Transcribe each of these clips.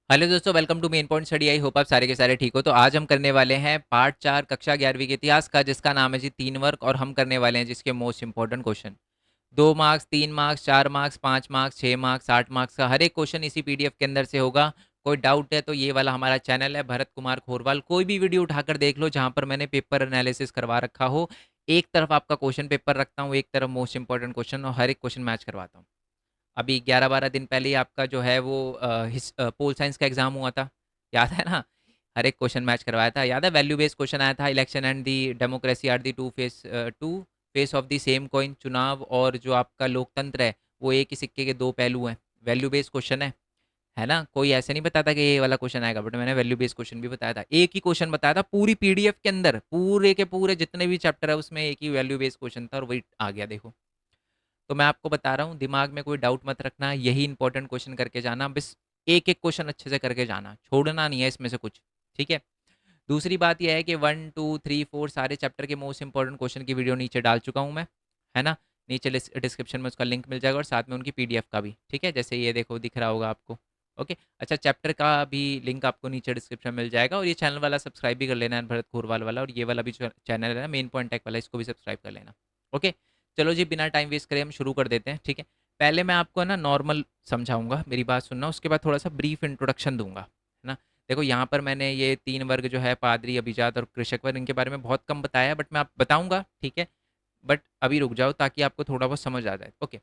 Hello दोस्तों, welcome to main point study. I hope आप सारे के सारे ठीक हो। तो आज हम करने वाले हैं पार्ट 4 कक्षा 11वीं के इतिहास का, जिसका नाम है जी 3 वर्क। और हम करने वाले हैं जिसके most important question 2 marks, 3 marks, 4 marks, 5 marks, 6 marks, 8 marks का हर एक क्वेश्चन इसी पीडीएफ के अंदर से होगा। कोई डाउट है तो ये वाला हमारा चैनल है भरत कुमार खोरवाल, कोई भी वीडियो उठाकर देख लो जहां पर मैंने पेपर एनालिसिस करवा रखा हो। एक तरफ आपका क्वेश्चन पेपर रखता हूँ, एक तरफ मोस्ट इंपॉर्टेंट क्वेश्चन, और हर एक क्वेश्चन मैच करवाता हूँ। अभी 11-12 दिन पहले ही आपका जो है वो पोल साइंस का एग्जाम हुआ था, याद है ना। हर एक क्वेश्चन मैच करवाया था, याद है। वैल्यू बेस्ड क्वेश्चन आया था, election and the democracy are the two face of the same coin. चुनाव और जो आपका लोकतंत्र है वो एक ही सिक्के के दो पहलू हैं। वैल्यू बेस्ड क्वेश्चन है ना। कोई ऐसे नहीं बताता कि ये वाला क्वेश्चन आएगा, बट मैंने वैल्यू बेस्ड क्वेश्चन भी बताया था। एक ही क्वेश्चन बताया था पूरी पीडीएफ के अंदर, पूरे के पूरे जितने भी चैप्टर है उसमें एक ही वैल्यू बेस्ड क्वेश्चन था, और वही आ गया देखो। तो मैं आपको बता रहा हूँ, दिमाग में कोई डाउट मत रखना, यही इंपॉर्टेंट क्वेश्चन करके जाना बस। एक एक क्वेश्चन अच्छे से करके जाना, छोड़ना नहीं है इसमें से कुछ। ठीक है। दूसरी बात यह है कि 1 2 3 4 सारे चैप्टर के मोस्ट इंपॉर्टेंट क्वेश्चन की वीडियो नीचे डाल चुका हूँ मैं, है ना। नीचे डिस्क्रिप्शन में उसका लिंक मिल जाएगा, और साथ में उनकी पीडीएफ का भी। ठीक है, जैसे ये देखो दिख रहा होगा आपको। ओके। अच्छा, चैप्टर का भी लिंक आपको नीचे डिस्क्रिप्शन में मिल जाएगा। और ये चैनल वाला सब्सक्राइब भी कर लेना है, भरत खोरवाल वाला। और ये वाला भी चैनल है ना, मेन पॉइंट टेक वाला, इसको भी सब्सक्राइब कर लेना। ओके। चलो जी, बिना टाइम वेस्ट करे हम शुरू कर देते हैं। ठीक है। पहले मैं आपको ना नॉर्मल समझाऊंगा, मेरी बात सुनना। उसके बाद थोड़ा सा ब्रीफ इंट्रोडक्शन दूंगा, है ना। देखो यहाँ पर मैंने ये 3 वर्ग जो है, पादरी, अभिजात और कृषक वर्ग, इनके बारे में बहुत कम बताया है, बट मैं आप बताऊंगा। ठीक है। बट अभी रुक जाओ ताकि आपको थोड़ा बहुत समझ आ जाए। ओके।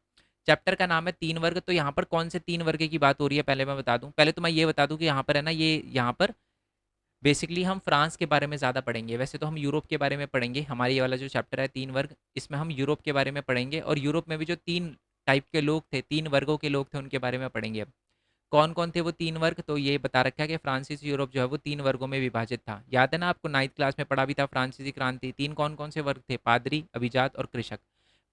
चैप्टर का नाम है 3 वर्ग। तो यहाँ पर कौन से 3 वर्ग की बात हो रही है पहले मैं बता दूं। पहले तो मैं ये बता दूं कि यहाँ पर है ना, ये यहाँ पर बेसिकली हम फ्रांस के बारे में ज़्यादा पढ़ेंगे। वैसे तो हम यूरोप के बारे में पढ़ेंगे, हमारे ये वाला जो चैप्टर है 3 वर्ग, इसमें हम यूरोप के बारे में पढ़ेंगे। और यूरोप में भी जो 3 टाइप के लोग थे, 3 वर्गों के लोग थे, उनके बारे में पढ़ेंगे अब। कौन कौन थे वो 3 वर्ग, तो ये बता रखा है कि फ्रांसीसी यूरोप जो है वो 3 वर्गों में विभाजित था। याद है ना, आपको 9th क्लास में पढ़ा भी था फ्रांसीसी क्रांति। तीन कौन कौन से वर्ग थे? पादरी, अभिजात और कृषक।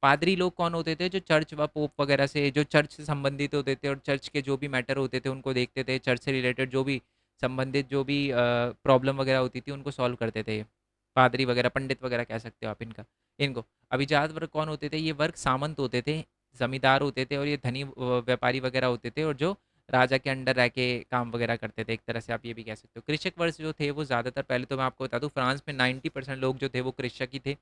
पादरी लोग कौन होते थे? जो चर्च व पोप वगैरह से, जो चर्च से संबंधित होते थे और चर्च के जो भी मैटर होते थे उनको देखते थे, चर्च से रिलेटेड जो भी संबंधित जो भी प्रॉब्लम वगैरह होती थी उनको सॉल्व करते थे। पादरी वगैरह, पंडित वगैरह कह सकते हो आप इनका, इनको। अभिजात वर्ग कौन होते थे? ये वर्ग सामंत होते थे, जमींदार होते थे, और ये धनी व्यापारी वगैरह होते थे, और जो राजा के अंडर रह के काम वगैरह करते थे, एक तरह से आप ये भी कह सकते हो। कृषक वर्ग जो थे वो ज़्यादातर, पहले तो मैं आपको बता दूं, फ्रांस में 90% लोग जो थे वो कृषक ही थे,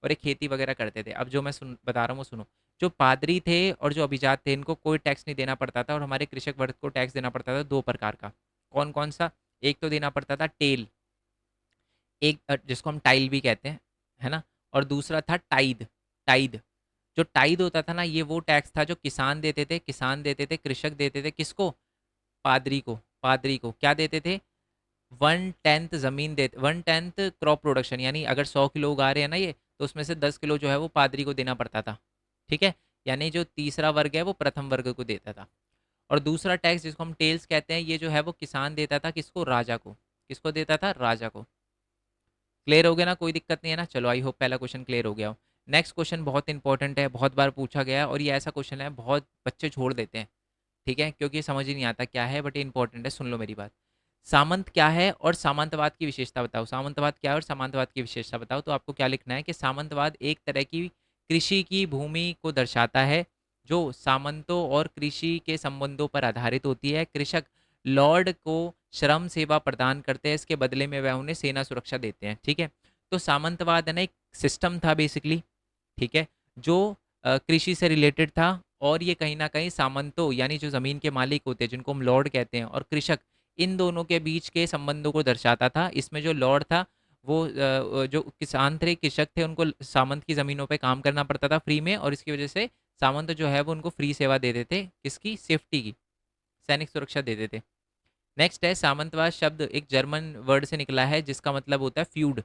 और एक खेती वगैरह करते थे। अब जो मैं बता रहा हूँ वो सुनो। जो पादरी थे और जो अभिजात थे, इनको कोई टैक्स नहीं देना पड़ता था, और हमारे कृषक वर्ग को टैक्स देना पड़ता था 2 प्रकार का। कौन कौन सा? एक तो देना पड़ता था टेल, एक जिसको हम टाइल भी कहते हैं, है ना। और दूसरा था टाइद। टाइद, जो टाइद होता था ना, ये वो टैक्स था जो किसान देते थे। किसान देते थे, कृषक देते थे किसको? पादरी को। पादरी को क्या देते थे? 1/10 जमीन दे, 1/10 क्रॉप प्रोडक्शन, यानी अगर 100 किलो उगा रहे हैं ना ये, तो उसमें से 10 किलो जो है वो पादरी को देना पड़ता था। ठीक है। यानी जो तीसरा वर्ग है वो प्रथम वर्ग को देता था। और दूसरा टैक्स जिसको हम टेल्स कहते हैं, ये जो है वो किसान देता था किसको? राजा को। किसको देता था? राजा को। क्लियर हो गया ना? कोई दिक्कत नहीं है ना? चलो, आई होप पहला क्वेश्चन क्लियर हो गया हो। नेक्स्ट क्वेश्चन बहुत इंपॉर्टेंट है, बहुत बार पूछा गया है, और ये ऐसा क्वेश्चन है बहुत बच्चे छोड़ देते हैं। ठीक है, क्योंकि समझ ही नहीं आता क्या है, बट ये इंपॉर्टेंट है, सुन लो मेरी बात। सामंत क्या है और सामंतवाद की विशेषता बताओ। सामंतवाद क्या है और सामंतवाद की विशेषता बताओ। तो आपको क्या लिखना है कि सामंतवाद एक तरह की कृषि की भूमि को दर्शाता है, जो सामंतों और कृषि के संबंधों पर आधारित होती है। कृषक लॉर्ड को श्रम सेवा प्रदान करते हैं, इसके बदले में वह उन्हें सेना सुरक्षा देते हैं। ठीक है। तो सामंतवाद है ना, एक सिस्टम था बेसिकली। ठीक है। जो कृषि से रिलेटेड था, और ये कहीं ना कहीं सामंतों यानी जो ज़मीन के मालिक होते हैं, जिनको हम लॉर्ड कहते हैं, और कृषक, इन दोनों के बीच के संबंधों को दर्शाता था। इसमें जो लॉर्ड था वो जो किसान थे, कृषक थे, उनको सामंत की ज़मीनों पे काम करना पड़ता था फ्री में, और इसकी वजह से सामंत जो है वो उनको फ्री सेवा देते थे, किसकी? सेफ्टी की, सैनिक सुरक्षा देते थे। नेक्स्ट है, सामंतवाद शब्द एक जर्मन वर्ड से निकला है, जिसका मतलब होता है फ्यूड।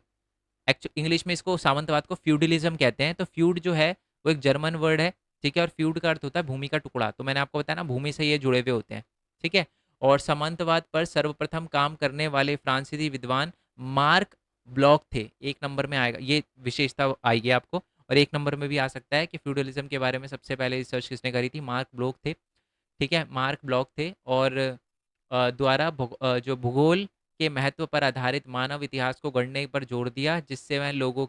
एक्चुअली इंग्लिश में इसको, सामंतवाद को फ्यूडलिज्म कहते हैं। तो फ्यूड जो है वो एक जर्मन वर्ड है। ठीक है। और फ्यूड का अर्थ होता है भूमि का टुकड़ा। तो मैंने आपको बताया ना, भूमि से ये जुड़े हुए होते हैं। ठीक है। और सामंतवाद पर सर्वप्रथम काम करने वाले फ्रांसीसी विद्वान मार्क ब्लॉक थे। 1 नंबर में आएगा, ये विशेषता आएगी आपको। और 1 नंबर में भी आ सकता है कि फ्यूडलिज्म के बारे में सबसे पहले रिसर्च किसने करी थी? मार्क ब्लॉक थे। ठीक है, मार्क ब्लॉक थे। और द्वारा जो भूगोल के महत्व पर आधारित मानव इतिहास को गढ़ने पर जोर दिया, जिससे वह लोगों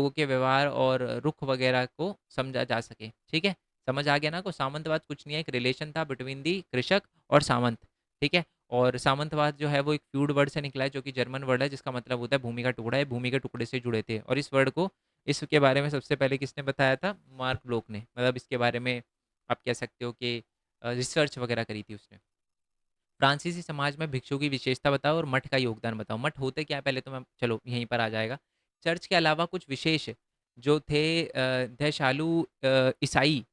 के व्यवहार और रुख वगैरह को समझा जा सके। ठीक है। समझ आ गया ना? को सामंतवाद कुछ नहीं है, एक रिलेशन था बिटवीन दी कृषक और सामंत। ठीक है। और सामंतवाद जो है वो एक फ्यूड वर्ड से निकला है, जो कि जर्मन वर्ड है, जिसका मतलब होता है भूमि का टुकड़ा, है भूमि के टुकड़े से जुड़े थे। और इस वर्ड को, इसके बारे में सबसे पहले किसने बताया था? मार्क ब्लोक ने, मतलब इसके बारे में आप कह सकते हो कि रिसर्च वगैरह करी थी उसने। फ्रांसीसी समाज में भिक्षु की विशेषता बताओ और मठ का योगदान बताओ। मठ होते क्या है पहले तो मैं, चलो यहीं पर आ जाएगा। चर्च के अलावा कुछ विशेष जो थे, दयाशालु ईसाई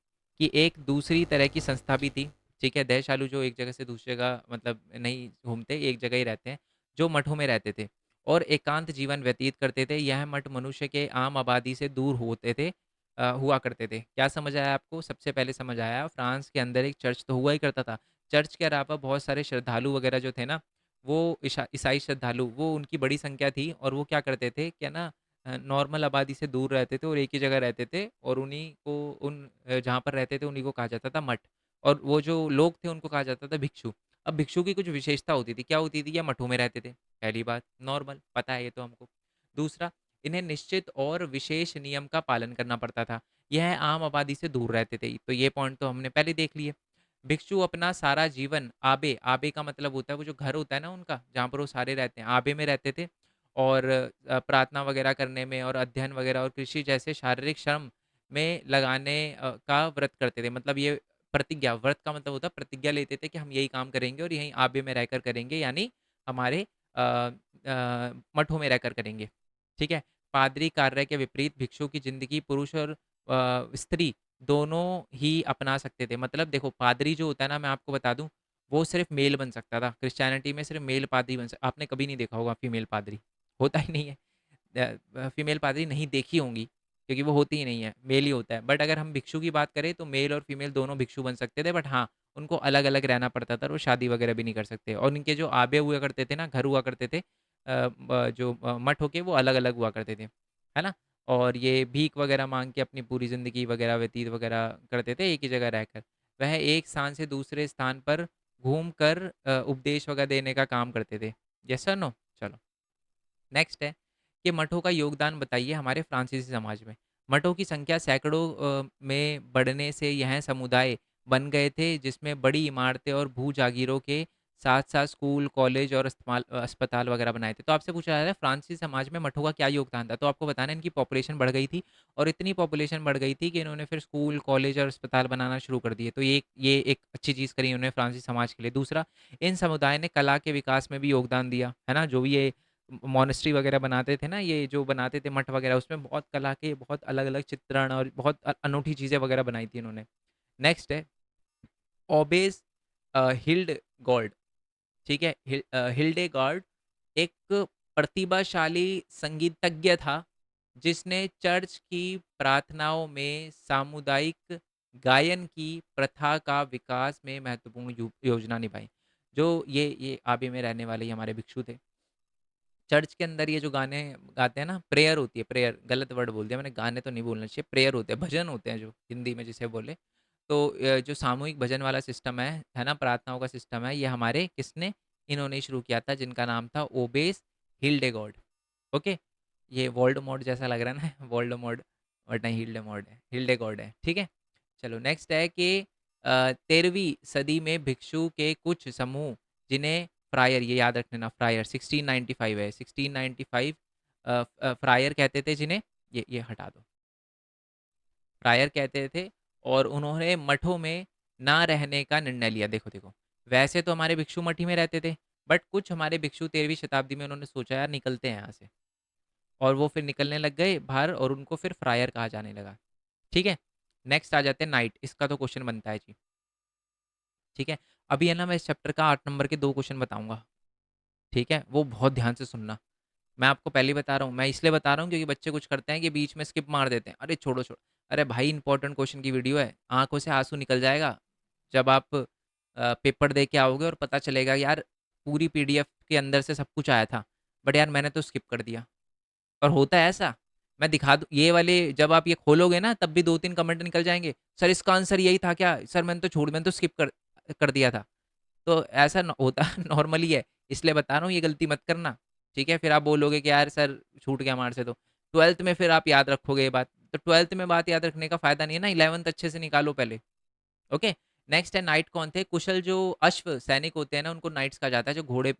की एक दूसरी तरह की संस्था भी थी। ठीक है, दयाशालु जो एक जगह से दूसरी जगह मतलब नहीं घूमते, एक जगह ही रहते हैं, जो मठों में रहते थे और एकांत जीवन व्यतीत करते थे। यह मठ मनुष्य के आम आबादी से दूर होते थे, हुआ करते थे। क्या समझ आया आपको? सबसे पहले समझ आया, फ्रांस के अंदर एक चर्च तो हुआ ही करता था। चर्च के अलावा बहुत सारे श्रद्धालु वगैरह जो थे ना, वो ईसाई श्रद्धालु, वो उनकी बड़ी संख्या थी और वो क्या करते थे क्या ना, नॉर्मल आबादी से दूर रहते थे और एक ही जगह रहते थे और उन्हीं को जहाँ पर रहते थे उन्हीं को कहा जाता था मठ। और वो जो लोग थे उनको कहा जाता था भिक्षु। अब भिक्षु की कुछ विशेषता होती थी, क्या होती थी? या मठों में रहते थे, पहली बात, नॉर्मल पता है ये तो हमको। दूसरा, इन्हें निश्चित और विशेष नियम का पालन करना पड़ता था। यह आम आबादी से दूर रहते थे, तो ये पॉइंट तो हमने पहले देख लिए। भिक्षु अपना सारा जीवन आबे, आबे का मतलब होता है वो जो घर होता है ना उनका, जहाँ पर वो सारे रहते हैं, आबे में रहते थे। और प्रार्थना वगैरह करने में और अध्ययन वगैरह और कृषि जैसे शारीरिक श्रम में लगाने का व्रत करते थे। मतलब ये प्रतिज्ञा, व्रत का मतलब होता है प्रतिज्ञा लेते थे कि हम यही काम करेंगे और यहीं आबे में रहकर करेंगे, यानी हमारे मठों में रहकर करेंगे। ठीक है। पादरी कार्य के विपरीत भिक्षु की जिंदगी पुरुष और स्त्री दोनों ही अपना सकते थे। मतलब देखो, पादरी जो होता है ना, मैं आपको बता दूं, वो सिर्फ मेल बन सकता था। क्रिश्चियनिटी में सिर्फ मेल पादरी बन सकता, आपने कभी नहीं देखा होगा फीमेल पादरी, होता ही नहीं है। फीमेल पादरी नहीं देखी होंगी क्योंकि वो होती ही नहीं है, मेल ही होता है। बट अगर हम भिक्षु की बात करें तो मेल और फीमेल दोनों भिक्षु बन सकते थे, बट हाँ, उनको अलग अलग रहना पड़ता था और वो शादी वगैरह भी नहीं कर सकते। और इनके जो आबे हुआ करते थे ना, घर हुआ करते थे, जो मठ होके, वो अलग अलग हुआ करते थे, है ना। और ये भीख वगैरह मांग के अपनी पूरी ज़िंदगी वगैरह व्यतीत वगैरह करते थे एक ही जगह रहकर। वह एक स्थान से दूसरे स्थान पर घूम कर उपदेश वगैरह देने का काम करते थे। Yes sir no? चलो, नेक्स्ट है कि मठों का योगदान बताइए हमारे फ्रांसीसी समाज में। मठों की संख्या सैकड़ों में बढ़ने से यह समुदाय बन गए थे, जिसमें बड़ी इमारतें और भू जागीरों के साथ साथ स्कूल, कॉलेज और अस्पताल वगैरह बनाए थे। तो आपसे पूछा जा रहा है फ्रांसीसी समाज में मठों का क्या योगदान था, तो आपको बताना है इनकी पॉपुलेशन बढ़ गई थी। और इतनी पॉपुलेशन बढ़ गई थी कि इन्होंने फिर स्कूल, कॉलेज और अस्पताल बनाना शुरू कर दिए। तो ये एक अच्छी चीज़ करी इन्होंने फ्रांसीसी समाज के लिए। दूसरा, इन समुदाय ने कला के विकास में भी योगदान दिया, है ना। जो भी ये मोनेस्ट्री वगैरह बनाते थे ना, ये जो बनाते थे मठ वगैरह, उसमें बहुत कला के बहुत अलग अलग चित्रण और बहुत अनूठी चीज़ें वगैरह बनाई थी इन्होंने। नेक्स्ट है ओबेस हिल्ड गॉड। ठीक है, हिल्डे गॉड एक प्रतिभाशाली संगीतज्ञ था, जिसने चर्च की प्रार्थनाओं में सामुदायिक गायन की प्रथा का विकास में महत्वपूर्ण योजना निभाई। जो ये आबे में रहने वाले ही हमारे भिक्षु थे। चर्च के अंदर ये जो गाने गाते हैं ना, प्रेयर होती है, प्रेयर गलत वर्ड बोल दिया मैंने, गाने तो नहीं बोलना चाहिए, प्रेयर होते हैं, भजन होते हैं जो हिंदी में जिसे बोले। तो जो सामूहिक भजन वाला सिस्टम है ना, प्रार्थनाओं का सिस्टम है, ये हमारे किसने, इन्होंने शुरू किया था, जिनका नाम था ओबेस हिल्डेगॉड। ओके, ये वोल्ड मोड जैसा लग रहा है ना वोल्ड मोड, बट नहीं, हिल्डे मोड है, हिल्डे गॉड है। ठीक है। चलो, नेक्स्ट है कि 13वीं सदी में भिक्षु के कुछ समूह, जिन्हें फ्रायर, ये याद रख लेना, फ्रायर 1695 है, 1695 फ्रायर कहते थे जिन्हें, ये हटा दो, फ्रायर कहते थे। और उन्होंने मठों में ना रहने का निर्णय लिया। देखो देखो, वैसे तो हमारे भिक्षु मठ ही में रहते थे, बट कुछ हमारे भिक्षु 13वीं शताब्दी में उन्होंने सोचा यार निकलते हैं यहाँ से, और वो फिर निकलने लग गए बाहर और उनको फिर फ्रायर कहा जाने लगा। ठीक है। नेक्स्ट आ जाते हैं नाइट, इसका तो क्वेश्चन बनता है जी। ठीक है। अभी है ना, मैं इस चैप्टर का 8 नंबर के 2 क्वेश्चन बताऊंगा। ठीक है, वो बहुत ध्यान से सुनना। मैं आपको पहले ही बता रहा हूँ, मैं इसलिए बता रहा हूँ क्योंकि बच्चे कुछ करते हैं कि बीच में स्किप मार देते हैं, अरे छोड़ो छोड़ो। अरे भाई, इंपॉर्टेंट क्वेश्चन की वीडियो है, आंखों से आंसू निकल जाएगा जब आप पेपर दे के आओगे और पता चलेगा यार पूरी पीडीएफ के अंदर से सब कुछ आया था, बट यार मैंने तो स्किप कर दिया। और होता है ऐसा, मैं दिखा दूँ ये वाले, जब आप ये खोलोगे ना तब भी 2-3 कमेंट निकल जाएंगे, सर इसका आंसर यही था क्या सर, मैंने तो स्किप कर कर दिया था। तो ऐसा होता नॉर्मली है, इसलिए बता रहा हूँ, ये गलती मत करना। ठीक है, फिर आप बोलोगे कि यार सर छूट गया हमारे से। तो ट्वेल्थ में फिर आप याद रखोगे ये बात, तो ट्वेल्थ में बात याद रखने का फायदा नहीं है ना, 11th अच्छे से निकालो पहले। ओके। नेक्स्ट है नाइट कौन थे? कुशल जो अश्व सैनिक होते हैं ना, उनको नाइट्स कहा जाता है। जो घोड़े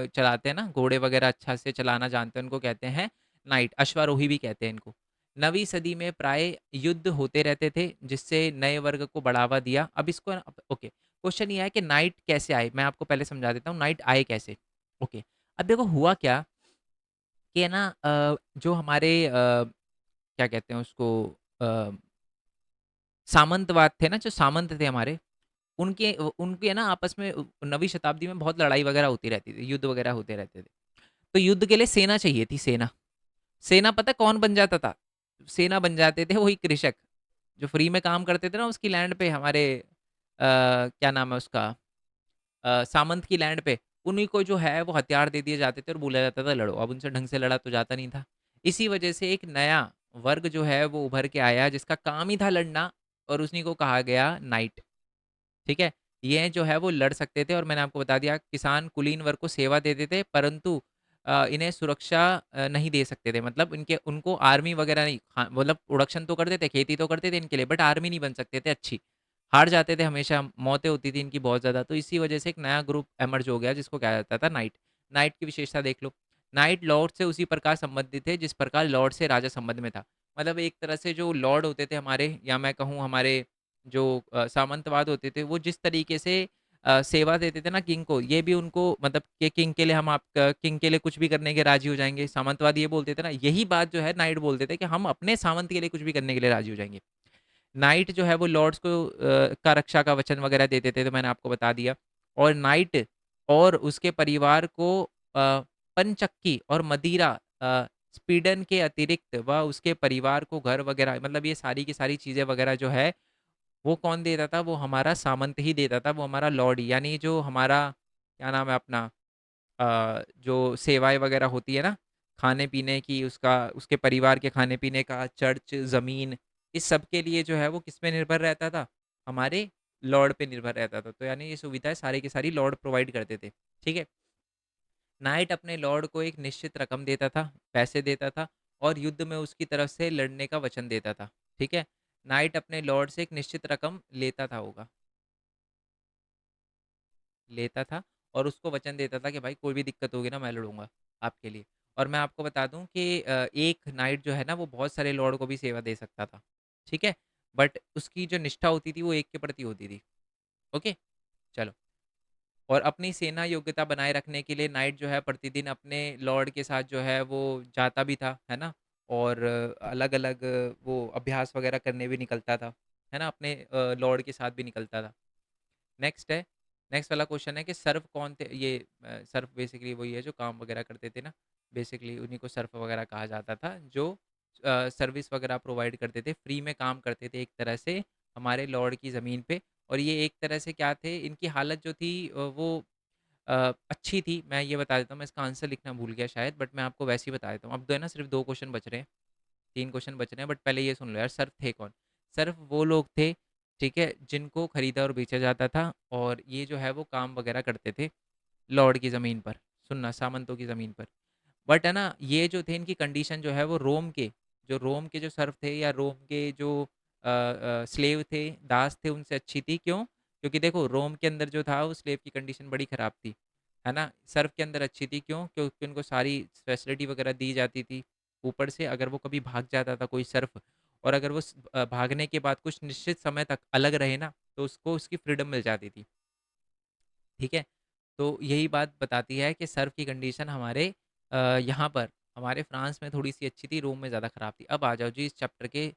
चलाते हैं ना, घोड़े वगैरह अच्छा से चलाना जानते हैं, उनको कहते हैं नाइट। अश्वारोही भी कहते हैं इनको। 9वीं सदी में प्राय युद्ध होते रहते थे, जिससे नए वर्ग को बढ़ावा दिया। अब इसको ओके, क्वेश्चन ये है कि नाइट कैसे आए? मैं आपको पहले समझा देता हूँ नाइट आए कैसे। ओके, अब देखो हुआ क्या कि है ना, जो हमारे क्या कहते हैं उसको, अ, सामंतवाद थे ना, जो सामंत थे हमारे, उनके है ना आपस में 9वीं शताब्दी में बहुत लड़ाई वगैरह होती रहती थी, युद्ध वगैरह होते रहते थे। तो युद्ध के लिए सेना चाहिए थी, सेना। सेना पता है कौन बन जाता था? सेना बन जाते थे वही कृषक, जो फ्री में काम करते थे ना उसकी लैंड पे, हमारे क्या नाम है उसका, सामंत की लैंड पे। उन्हीं को जो है वो हथियार दे दिए जाते थे और बोला जाता था लड़ो। अब उनसे ढंग से लड़ा तो जाता नहीं था। इसी वजह से एक नया वर्ग जो है वो उभर के आया, जिसका काम ही था लड़ना, और उसी को कहा गया नाइट। ठीक है? ये जो है वो लड़ सकते थे, और मैंने आपको बता दिया किसान कुलीन वर्ग को सेवा देते थे, परंतु इन्हें सुरक्षा नहीं दे सकते थे। मतलब इनके उनको आर्मी वगैरह नहीं, हाँ, मतलब प्रोडक्शन तो करते थे, खेती तो करते थे इनके लिए, बट आर्मी नहीं बन सकते थे अच्छी। हार जाते थे हमेशा, मौतें होती थी इनकी बहुत ज़्यादा। तो इसी वजह से एक नया ग्रुप एमर्ज हो गया जिसको कहा जाता था नाइट। नाइट की विशेषता देख लो। नाइट लॉर्ड से उसी प्रकार संबंधित थे जिस प्रकार लॉर्ड से राजा संबंध में था। मतलब एक तरह से जो लॉर्ड होते थे हमारे, या मैं कहूँ हमारे जो सामंतवाद होते थे, वो जिस तरीके से सेवा देते थे ना किंग को, ये भी उनको मतलब कि किंग के लिए हम आप किंग के लिए कुछ भी करने के राजी हो जाएंगे। सामंतवाद ये बोलते थे ना, यही बात जो है नाइट बोलते थे कि हम अपने सामंत के लिए कुछ भी करने के लिए राजी हो जाएंगे। नाइट जो है वो लॉर्ड्स को का रक्षा का वचन वगैरह देते थे, तो मैंने आपको बता दिया। और नाइट और उसके परिवार को पंचक्की और मदिरा, स्पीडन के अतिरिक्त व उसके परिवार को घर वगैरह, मतलब ये सारी की सारी चीज़ें वगैरह जो है वो कौन देता था? वो हमारा सामंत ही देता था, वो हमारा लॉर्ड ही, यानी जो हमारा क्या नाम है अपना, जो सेवाएँ वगैरह होती है ना, खाने-पीने की, उसका उसके परिवार के खाने-पीने का, चर्च, ज़मीन, इस सब के लिए जो है वो किस पे निर्भर रहता था? हमारे लॉर्ड पे निर्भर रहता था। तो यानी ये सुविधाएँ सारी की सारी लॉर्ड प्रोवाइड करते थे। ठीक है? नाइट अपने लॉर्ड को एक निश्चित रकम देता था, पैसे देता था, और युद्ध में उसकी तरफ से लड़ने का वचन देता था। ठीक है? नाइट अपने लॉर्ड से एक निश्चित रकम लेता था होगा, लेता था, और उसको वचन देता था कि भाई कोई भी दिक्कत होगी ना मैं लड़ूंगा आपके लिए। और मैं आपको बता दूं कि एक नाइट जो है ना वो बहुत सारे लॉर्ड को भी सेवा दे सकता था। ठीक है? बट उसकी जो निष्ठा होती थी वो एक के प्रति होती थी। ओके, चलो। और अपनी सेना योग्यता बनाए रखने के लिए नाइट जो है प्रतिदिन अपने लॉर्ड के साथ जो है वो जाता भी था, है ना? और अलग अलग वो अभ्यास वगैरह करने भी निकलता था, है ना? अपने लॉर्ड के साथ भी निकलता था। नेक्स्ट है, नेक्स्ट वाला क्वेश्चन है कि सर्फ कौन थे? ये सर्फ बेसिकली वही है जो काम वगैरह करते थे ना, बेसिकली उन्हीं को सर्फ वगैरह कहा जाता था, जो सर्विस वगैरह प्रोवाइड करते थे, फ्री में काम करते थे एक तरह से हमारे लॉर्ड की ज़मीन पे। और ये एक तरह से क्या थे, इनकी हालत जो थी वो अच्छी थी। मैं ये बता देता हूँ, मैं इसका आंसर लिखना भूल गया शायद, बट मैं आपको वैसे ही बता देता हूँ। अब तो है ना सिर्फ 2 क्वेश्चन बच रहे हैं, 3 क्वेश्चन बच रहे हैं, बट पहले ये सुन लो यार, सर्फ थे कौन? सर्फ वो लोग थे, ठीक है, जिनको खरीदा और बेचा जाता था, और ये जो है वो काम वगैरह करते थे लॉर्ड की ज़मीन पर, सुनना, सामंतों की ज़मीन पर। बट है ना, ये जो थे इनकी कंडीशन जो है वो रोम के जो सर्फ थे, या रोम के जो स्लेव थे, दास थे, उनसे अच्छी थी। क्यों? क्योंकि देखो रोम के अंदर जो था वो स्लेव की कंडीशन बड़ी ख़राब थी, है ना? सर्फ के अंदर अच्छी थी। क्यों? क्योंकि उनको सारी फैसिलिटी वगैरह दी जाती थी। ऊपर से अगर वो कभी भाग जाता था कोई सर्फ, और अगर वो भागने के बाद कुछ निश्चित समय तक अलग रहे ना, तो उसको उसकी फ्रीडम मिल जाती थी। ठीक है? तो यही बात बताती है कि सर्व की कंडीशन हमारे यहाँ पर हमारे फ्रांस में थोड़ी-सी अच्छी थी, रोम में ज़्यादा ख़राब थी। अब आ जाओ जी इस चैप्टर के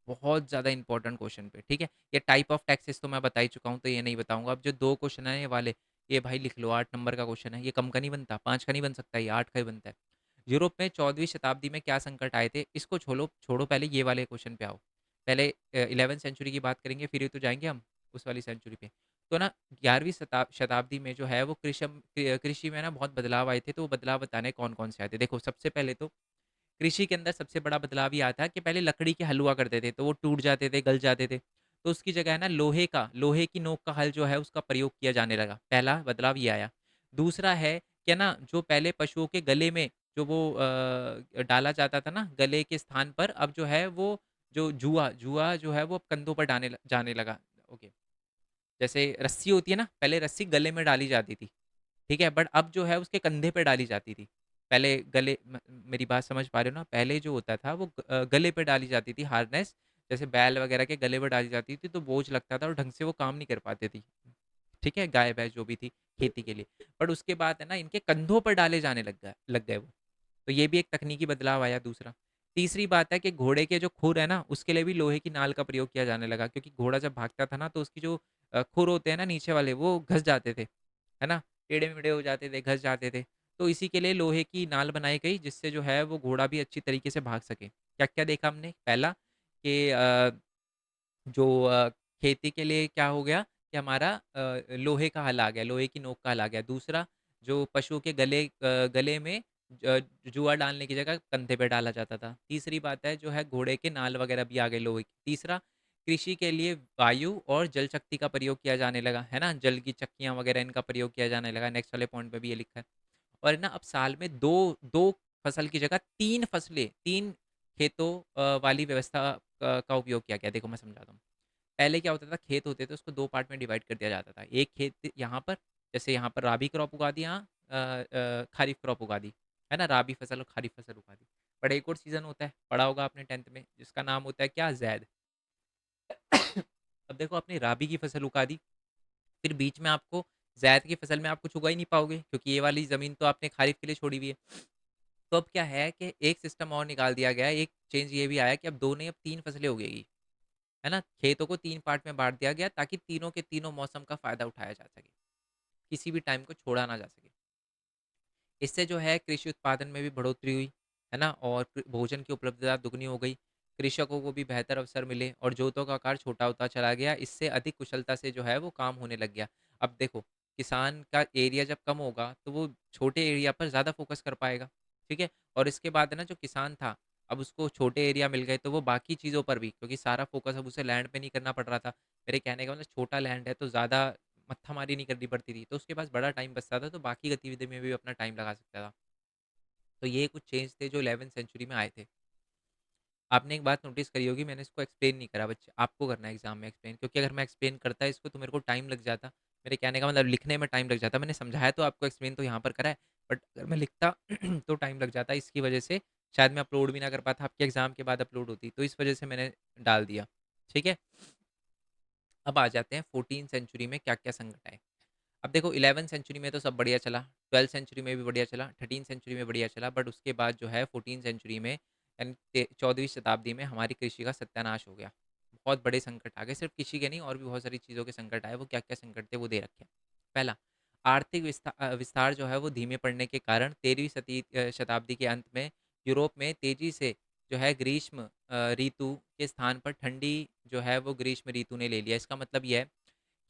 बहुत ज़्यादा इंपॉर्टेंट क्वेश्चन पे, ठीक है? ये टाइप ऑफ टैक्सेस तो मैं बता ही चुका हूँ, तो ये नहीं बताऊँगा। अब जो 2 क्वेश्चन हैं ये वाले, ये भाई लिख लो, 8 नंबर का क्वेश्चन है। ये कम का नहीं बनता, 5 का नहीं बन सकता, ये 8 का ही बनता है। यूरोप में 14वीं शताब्दी में क्या संकट आए थे? इसको छोड़ो छोड़ो, पहले ये वाले क्वेश्चन पे आओ। पहले 11वीं सेंचुरी की बात करेंगे, फिर ही तो जाएँगे हम उस वाली सेंचुरी पे। तो ना 11वीं शताब्दी में जो है वो कृषि में ना बहुत बदलाव आए थे। तो वो बदलाव बताने कौन-कौन से आए थे? देखो, सबसे पहले तो कृषि के अंदर सबसे बड़ा बदलाव ये आता है कि पहले लकड़ी के हल हुआ करते थे, तो वो टूट जाते थे, गल जाते थे। तो उसकी जगह है ना लोहे की नोक का हल जो है उसका प्रयोग किया जाने लगा। पहला बदलाव ये आया। दूसरा है कि ना जो पहले पशुओं के गले में जो वो डाला जाता था ना गले के स्थान पर, अब जो है वो जो जुआ जुआ जो है वो अब कंधों पर जाने लगा। ओके। जैसे रस्सी होती है ना, पहले रस्सी गले में डाली जाती थी, ठीक है? बट अब जो है उसके कंधे पे डाली जाती थी। पहले गले मेरी बात समझ पा रहे हो ना? पहले जो होता था वो गले पे डाली जाती थी हार्नेस, जैसे बैल वगैरह के गले पे डाली जाती थी, तो बोझ लगता था और ढंग से वो काम नहीं कर पाती थी, ठीक है? गाय भैंस जो भी थी खेती के लिए। बट उसके बाद है ना इनके कंधों पर डाले जाने लग गए वो। तो ये भी एक तकनीकी बदलाव आया दूसरा। तीसरी बात है कि घोड़े के जो खुर है ना, उसके लिए भी लोहे की नाल का प्रयोग किया जाने लगा, क्योंकि घोड़ा जब भागता था ना तो उसकी जो खुर होते हैं ना नीचे वाले, वो घस जाते थे, है ना? टेढ़े-मेढ़े हो जाते थे, घस जाते थे। तो इसी के लिए लोहे की नाल बनाई गई, जिससे जो है वो घोड़ा भी अच्छी तरीके से भाग सके। क्या-क्या देखा हमने? पहला कि जो खेती के लिए क्या हो गया कि हमारा लोहे का हल आ गया, लोहे की नोक का हल आ गया। दूसरा, जो पशुओं के गले में जुआ डालने की जगह कंधे पे डाला जाता था। तीसरी बात है जो है घोड़े के नाल वगैरह भी आ गए लोहे की। तीसरा, कृषि के लिए वायु और जल शक्ति का प्रयोग किया जाने लगा, है ना? जल की चक्कियाँ वगैरह इनका प्रयोग किया जाने लगा। नेक्स्ट वाले पॉइंट में भी ये लिखा है। और ना अब साल में 2 फसल की जगह 3 फसलें, 3 खेतों वाली व्यवस्था का उपयोग किया गया। देखो मैं समझाता हूँ। पहले क्या होता था, खेत होते थे उसको 2 पार्ट में डिवाइड कर दिया जाता था। एक खेत यहाँ पर, जैसे यहाँ पर राबी क्रॉप उगा दी, यहाँ खरीफ क्रॉप उगा दी, है ना? राबी फसल और खरीफ फसल उगा दी। बट एक और सीज़न होता है, पढ़ा होगा आपने 10th में, जिसका नाम होता है क्या? ज़ैद। अब देखो आपने राबी की फसल उगा दी, फिर बीच में आपको ज़ैद की फसल में आप कुछ उगा ही नहीं पाओगे, क्योंकि ये वाली ज़मीन तो आपने खरीफ के लिए छोड़ी हुई है। तो अब क्या है कि एक सिस्टम और निकाल दिया गया है, एक चेंज ये भी आया कि अब 2 नहीं, अब 3 फसलें उगेगी। है ना? खेतों को 3 पार्ट में बाँट दिया गया, ताकि तीनों के तीनों मौसम का फ़ायदा उठाया जा सके। किसी भी टाइम को छोड़ा ना जा सके। इससे जो है कृषि उत्पादन में भी बढ़ोतरी हुई, है ना? और भोजन की उपलब्धता दुगनी हो गई। कृषकों को भी बेहतर अवसर मिले और जोतों का आकार छोटा होता चला गया। इससे अधिक कुशलता से जो है वो काम होने लग गया। अब देखो, किसान का एरिया जब कम होगा तो वो छोटे एरिया पर ज़्यादा फ़ोकस कर पाएगा, ठीक है? और इसके बाद है ना, जो किसान था, अब उसको छोटे एरिया मिल गए तो वो बाकी चीज़ों पर भी, क्योंकि सारा फ़ोकस अब उसे लैंड पे नहीं करना पड़ रहा था। मेरे कहने का मतलब, छोटा लैंड है तो ज़्यादा मत्थामारी नहीं करनी पड़ती थी, तो उसके पास बड़ा टाइम बचता था, तो बाकी गतिविधि में भी अपना टाइम लगा सकता था। तो ये कुछ चेंज थे जो 11वीं सेंचुरी में आए थे। आपने एक बात नोटिस करी होगी, मैंने इसको एक्सप्लेन नहीं करा बच्चे, आपको करना है एग्जाम में एक्सप्लेन, क्योंकि अगर मैं एक्सप्लेन करता इसको तो मेरे को टाइम लग जाता। मेरे कहने का मतलब, लिखने में टाइम लग जाता। मैंने समझाया तो आपको, एक्सप्लेन तो यहाँ पर करा है, बट अगर मैं लिखता तो टाइम लग जाता। इसकी वजह से शायद मैं अपलोड भी ना कर पाता, आपके एग्जाम के बाद अपलोड होती, तो इस वजह से मैंने डाल दिया। ठीक है, अब आ जाते हैं 14 सेंचुरी में क्या क्या संकट आए। अब देखो, 11वीं सेंचुरी में तो सब बढ़िया चला, 12वीं सेंचुरी में भी बढ़िया चला, 13वीं सेंचुरी में बढ़िया चला, बट उसके बाद जो है 14वीं सेंचुरी में, यानी 14वीं शताब्दी में, हमारी कृषि का सत्यानाश हो गया। बहुत बड़े संकट आ गए, सिर्फ कृषि के नहीं, और भी बहुत सारी चीज़ों के संकट आए। वो क्या क्या संकट थे वो दे रखे हैं। पहला, आर्थिक विस्तार जो है वो धीमे पड़ने के कारण 13वीं शताब्दी के अंत में यूरोप में तेजी से जो है ग्रीष्म ऋतु के स्थान पर ठंडी जो है वो ग्रीष्म ऋतु ने ले लिया। इसका मतलब ये है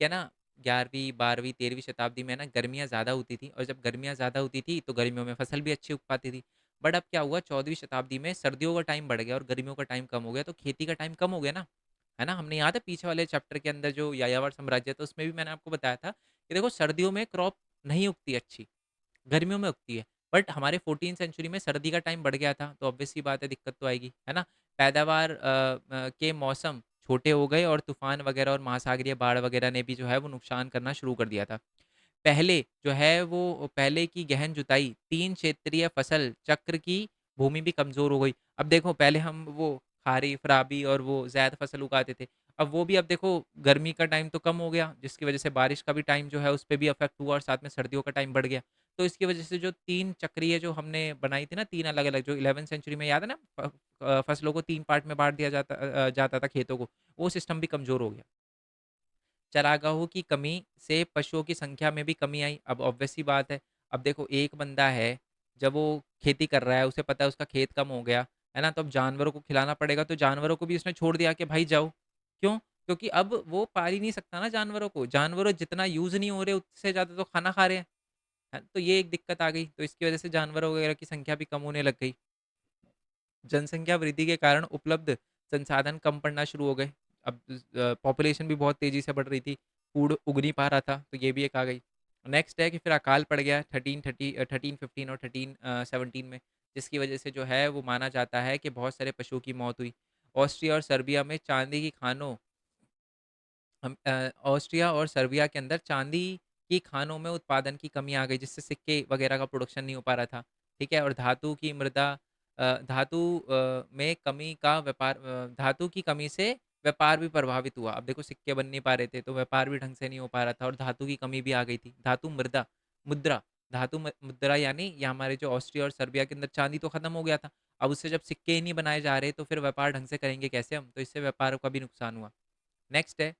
क्या ना, 11वीं 12वीं 13वीं शताब्दी में ना गर्मियाँ ज़्यादा होती थी, और जब गर्मियाँ ज़्यादा होती थी तो गर्मियों में फसल भी अच्छी उग पाती थी। बट अब क्या हुआ, 14वीं शताब्दी में सर्दियों का टाइम बढ़ गया और गर्मियों का टाइम कम हो गया, तो खेती का टाइम कम हो गया ना, है ना? हमने याद है पीछे वाले चैप्टर के अंदर जो यायावर साम्राज्य था, उसमें भी मैंने आपको बताया था कि देखो, सर्दियों में क्रॉप नहीं उगती अच्छी, गर्मियों में उगती है। बट हमारे 14 सेंचुरी में सर्दी का टाइम बढ़ गया था, तो ऑब्वियस सी बात है, दिक्कत तो आएगी, है ना? पैदावार के मौसम छोटे हो गए, और तूफान वगैरह और महासागरीय बाढ़ वगैरह ने भी जो है वो नुकसान करना शुरू कर दिया था। पहले जो है वो पहले की गहन जुताई, 3 क्षेत्रीय फसल चक्र की भूमि भी कमज़ोर हो गई। अब देखो, पहले हम वो ख़ारिफ़, राबी और वो ज़ैद फसल उगाते थे। अब वो भी, अब देखो, गर्मी का टाइम तो कम हो गया, जिसकी वज़ह से बारिश का भी टाइम जो है उस पे भी इफ़ेक्ट हुआ, और साथ में सर्दियों का टाइम बढ़ गया। तो इसकी वज़ह से जो 3 चक्रीय जो हमने बनाई थी ना, 3 अलग-अलग, जो 11वीं सेंचुरी में याद है ना, फसलों को 3 पार्ट में बाँट दिया जाता था खेतों को, वो सिस्टम भी कमज़ोर हो गया। चरागाहों की कमी से पशुओं की संख्या में भी कमी आई। अब ऑब्वियस सी बात है, अब देखो, एक बंदा है, जब वो खेती कर रहा है, उसे पता है उसका खेत कम हो गया, है ना? तो अब जानवरों को खिलाना पड़ेगा, तो जानवरों को भी उसने छोड़ दिया कि भाई जाओ। क्यों? क्योंकि अब वो पाल ही नहीं सकता ना जानवरों को। जानवरों जितना यूज़ नहीं हो रहे, उससे ज़्यादा तो खाना खा रहे हैं। तो ये एक दिक्कत आ गई, तो इसकी वजह से जानवरों वगैरह की संख्या भी कम होने लग गई। जनसंख्या वृद्धि के कारण उपलब्ध संसाधन कम पड़ना शुरू हो गए। अब पॉपुलेशन भी बहुत तेज़ी से बढ़ रही थी, फूड उग नहीं पा रहा था, तो ये भी एक आ गई। नेक्स्ट है कि फिर अकाल पड़ गया 1315 और 1317 में, जिसकी वजह से जो है वो माना जाता है कि बहुत सारे पशुओं की मौत हुई। ऑस्ट्रिया और सर्बिया में चांदी की खानों ऑस्ट्रिया और सर्बिया के अंदर चांदी की खानों में उत्पादन की कमी आ गई, जिससे सिक्के वगैरह का प्रोडक्शन नहीं हो पा रहा था। ठीक है, और धातु में कमी का धातु की कमी से व्यापार भी प्रभावित हुआ। अब देखो सिक्के बन नहीं पा रहे थे तो व्यापार भी ढंग से नहीं हो पा रहा था, और धातु की कमी भी आ गई थी। मुद्रा मुद्रा यानी ये हमारे जो ऑस्ट्रिया और सर्बिया के अंदर चांदी तो खत्म हो गया था। अब उससे जब सिक्के ही नहीं बनाए जा रहे तो फिर व्यापार ढंग से करेंगे कैसे हम, तो इससे व्यापार का भी नुकसान हुआ। नेक्स्ट है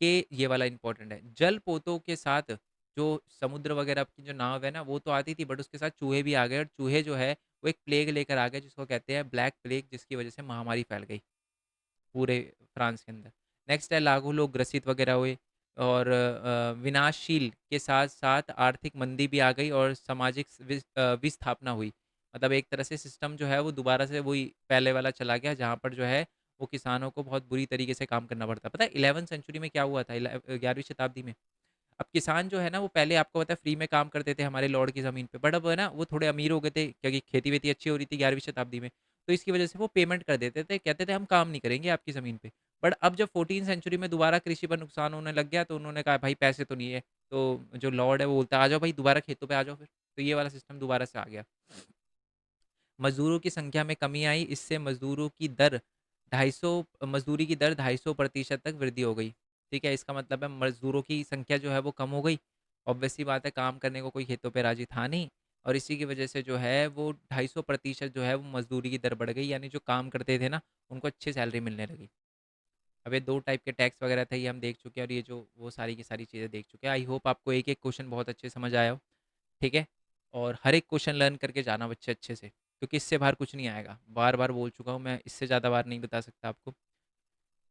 कि ये वाला इंपॉर्टेंट है, जल पोतों के साथ जो समुद्र वगैरह की जो नाव है ना वो तो आती थी, बट उसके साथ चूहे भी आ गए, और चूहे जो है वो एक प्लेग लेकर आ गए जिसको कहते हैं ब्लैक प्लेग, जिसकी वजह से महामारी फैल गई पूरे फ्रांस के अंदर। नेक्स्ट है लाखों लोग ग्रसित वगैरह हुए, और विनाशशील के साथ साथ आर्थिक मंदी भी आ गई और सामाजिक विस्थापना हुई। मतलब एक तरह से सिस्टम जो है वो दोबारा से वही पहले वाला चला गया, जहाँ पर जो है वो किसानों को बहुत बुरी तरीके से काम करना पड़ता। पता है 11वीं सेंचुरी में क्या हुआ था, 11वीं शताब्दी में? अब किसान जो है ना वो पहले आपको पता है फ्री में काम करते थे हमारे लॉर्ड की ज़मीन पे, बट अब है ना वो थोड़े अमीर हो गए थे क्योंकि खेती वेती अच्छी हो रही थी 11वीं शताब्दी में। तो इसकी वजह से वो पेमेंट कर देते थे, कहते थे हम काम नहीं करेंगे आपकी ज़मीन पे। बट अब जब 14 सेंचुरी में दोबारा कृषि पर नुकसान होने लग गया तो उन्होंने कहा भाई पैसे तो नहीं है, तो जो लॉर्ड है वो बोलता है आ जाओ भाई दोबारा खेतों पे आ जाओ फिर। तो ये वाला सिस्टम दोबारा से आ गया। मज़दूरों की संख्या में कमी आई, इससे मज़दूरी की दर 250% तक वृद्धि हो गई। ठीक है, इसका मतलब है मज़दूरों की संख्या जो है वो कम हो गई। ऑब्वियस सी बात है, काम करने को कोई खेतों पे राज़ी था नहीं, और इसी की वजह से जो है वो 250% जो है वो मज़दूरी की दर बढ़ गई, यानी जो काम करते थे ना उनको अच्छी सैलरी मिलने लगी। अब ये 2 टाइप के टैक्स वगैरह थे ये हम देख चुके हैं, और ये जो वो सारी की सारी चीज़ें देख चुके हैं। आई होप आपको एक-एक क्वेश्चन बहुत अच्छे से समझ आया हो। ठीक है? और हर एक क्वेश्चन लर्न करके जाना बच्चे अच्छे से, क्योंकि इससे बाहर कुछ नहीं आएगा। बार-बार बोल चुका हूँ मैं, इससे ज़्यादा बार नहीं बता सकता आपको।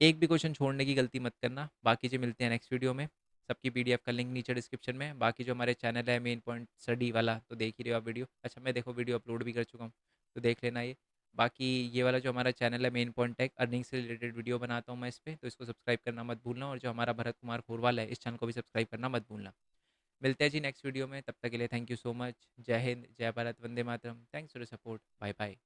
एक भी क्वेश्चन छोड़ने की गलती मत करना। बाकी जो मिलते हैं नेक्स्ट वीडियो में। सबकी पीडीएफ का लिंक नीचे डिस्क्रिप्शन में है। बाकी जो हमारे चैनल है मेन पॉइंट स्टडी वाला, तो देख ही रहे हो आप वीडियो। अच्छा, मैं देखो वीडियो अपलोड भी कर चुका हूँ, तो देख लेना ये। बाकी ये वाला जो हमारा चैनल है मेन पॉइंट टेक, अर्निंग से रिलेटेड वीडियो बनाता हूँ मैं इस पे, तो इसको सब्सक्राइब करना मत भूलना, और जो हमारा भरत कुमार खोरवाल है इस चैनल को भी सब्सक्राइब करना मत भूलना। मिलते हैं जी नेक्स्ट वीडियो में, तब तक के लिए थैंक यू सो मच। जय हिंद, जय भारत, वंदे मातरम। Thanks for the support. Bye bye.